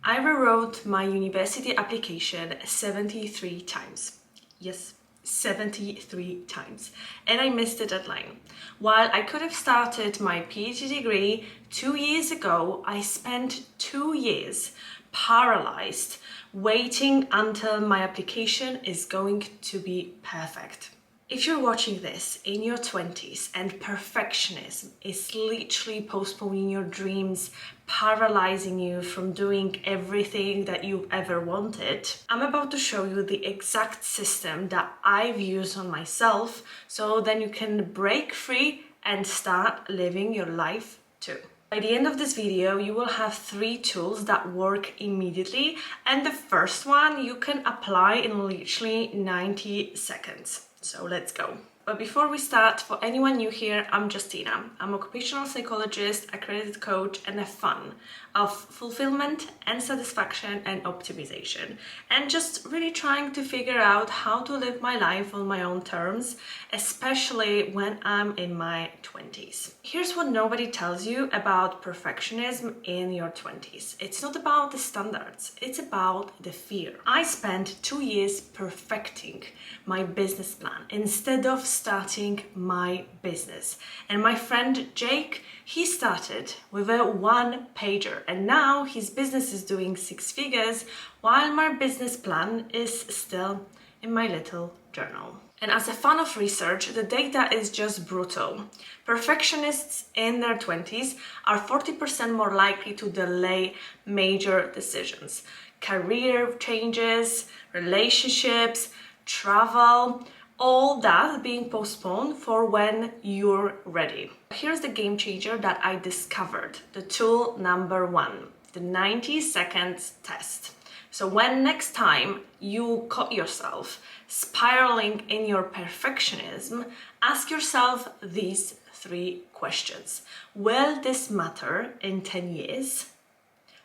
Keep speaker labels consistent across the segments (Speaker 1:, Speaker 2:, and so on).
Speaker 1: I rewrote my university application 73 times. Yes, 73 times. And I missed the deadline. While I could have started my PhD degree 2 years ago, I spent 2 years paralyzed, waiting until my application is going to be perfect. If you're watching this in your 20s and perfectionism is literally postponing your dreams, paralyzing you from doing everything that you've ever wanted, I'm about to show you the exact system that I've used on myself so then you can break free and start living your life too. By the end of this video, you will have 3 tools that work immediately, and the first one you can apply in literally 90 seconds. So let's go. But before we start, for anyone new here, I'm Justina. I'm an occupational psychologist, accredited coach, and a fan of fulfillment and satisfaction and optimization. And just really trying to figure out how to live my life on my own terms, especially when I'm in my 20s. Here's what nobody tells you about perfectionism in your 20s. It's not about the standards, it's about the fear. I spent 2 years perfecting my business plan instead of starting my business. And my friend Jake, he started with a 1-pager, and now his business is doing 6 figures while my business plan is still in my little journal. And as a fan of research, the data is just brutal. Perfectionists in their 20s are 40% more likely to delay major decisions. Career changes, relationships, travel, all that being postponed for when you're ready. Here's the game changer that I discovered, the tool number 1, the 90 seconds test. So when next time you caught yourself spiraling in your perfectionism, ask yourself these 3 questions. Will this matter in 10 years?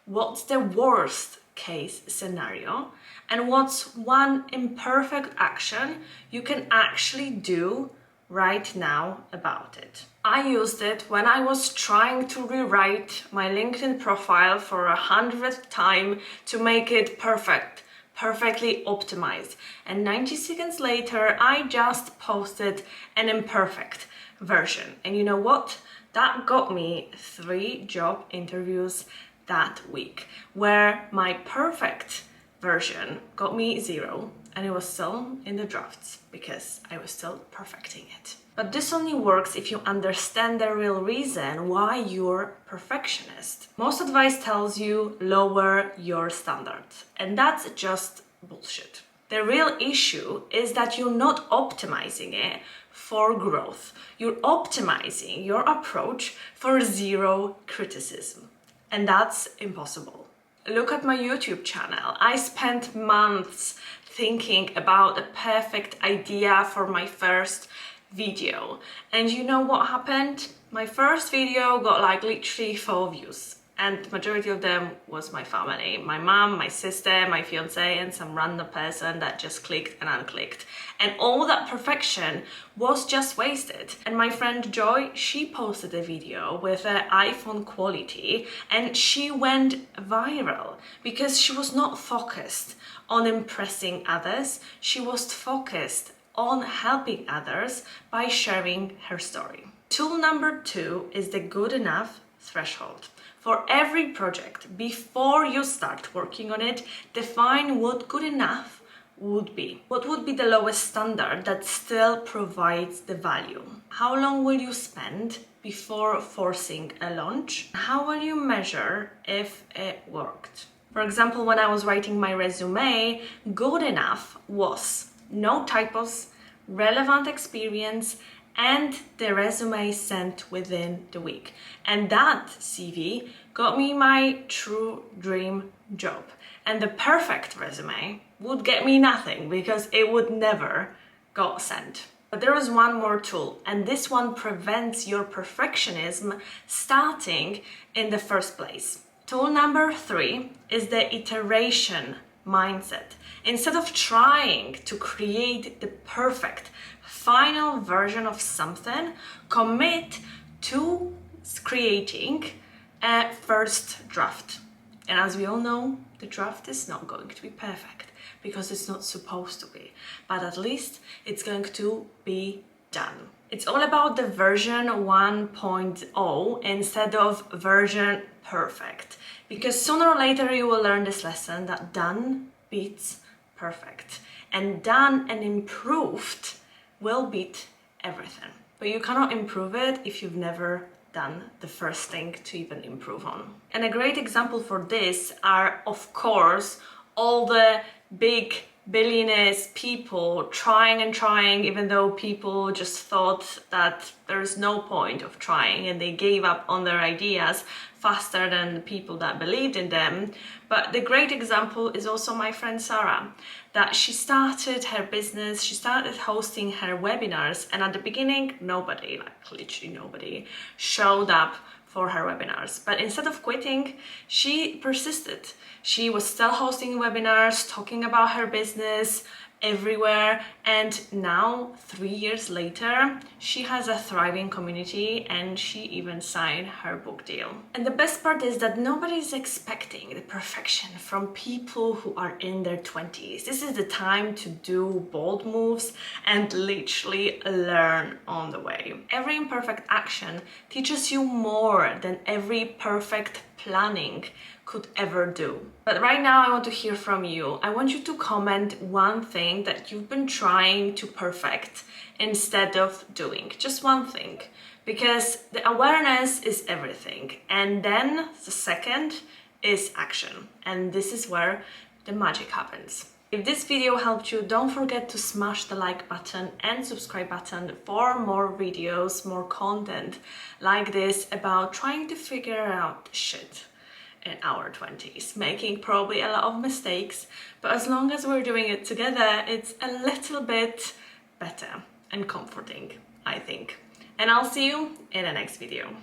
Speaker 1: What's the worst case scenario? And what's one imperfect action you can actually do right now about it? I used it when I was trying to rewrite my LinkedIn profile for 100th time to make it perfectly optimized. And 90 seconds later, I just posted an imperfect version. And you know what? That got me 3 job interviews that week, where my perfect version got me 0, and it was still in the drafts because I was still perfecting it. But this only works if you understand the real reason why you're perfectionist. Most advice tells you lower your standards, and that's just bullshit. The real issue is that you're not optimizing it for growth. You're optimizing your approach for 0 criticism, and that's impossible. Look at my YouTube channel. I spent months thinking about a perfect idea for my first video. And you know what happened? My first video got like literally 4 views. And majority of them was my family. My mom, my sister, my fiance, and some random person that just clicked and unclicked. And all that perfection was just wasted. And my friend Joy, she posted a video with an iPhone quality and she went viral because she was not focused on impressing others. She was focused on helping others by sharing her story. Tool number 2 is the good enough threshold. For every project, before you start working on it, define what good enough would be. What would be the lowest standard that still provides the value? How long will you spend before forcing a launch? How will you measure if it worked? For example, when I was writing my resume, good enough was no typos, relevant experience, and the resume sent within the week. And that CV got me my true dream job. And the perfect resume would get me nothing because it would never got sent. But there is one more tool, and this one prevents your perfectionism starting in the first place. Tool number 3 is the iteration mindset. Instead of trying to create the perfect final version of something, commit to creating a first draft. And as we all know, the draft is not going to be perfect because it's not supposed to be, but at least it's going to be done. It's all about the version 1.0 instead of version perfect, because sooner or later you will learn this lesson that done beats perfect, and done and improved will beat everything. But you cannot improve it if you've never done the first thing to even improve on. And a great example for this are, of course, all the big billionaires, people trying and trying, even though people just thought that there's no point of trying and they gave up on their ideas faster than the people that believed in them. But the great example is also my friend Sarah, that she started her business, she started hosting her webinars, and at the beginning nobody, like literally nobody, showed up for her webinars. But instead of quitting, she persisted. She was still hosting webinars, talking about her business everywhere, and now 3 years later she has a thriving community and she even signed her book deal. And the best part is that nobody's expecting the perfection from people who are in their 20s. This is the time to do bold moves and literally learn on the way. Every imperfect action teaches you more than every perfect planning could ever do. But right now I want to hear from you. I want you to comment one thing that you've been trying to perfect instead of doing. Just one thing. Because the awareness is everything. And then the second is action. And this is where the magic happens. If this video helped you, don't forget to smash the like button and subscribe button for more videos, more content like this about trying to figure out shit in our 20s, making probably a lot of mistakes, but as long as we're doing it together, it's a little bit better and comforting, I think. And I'll see you in the next video.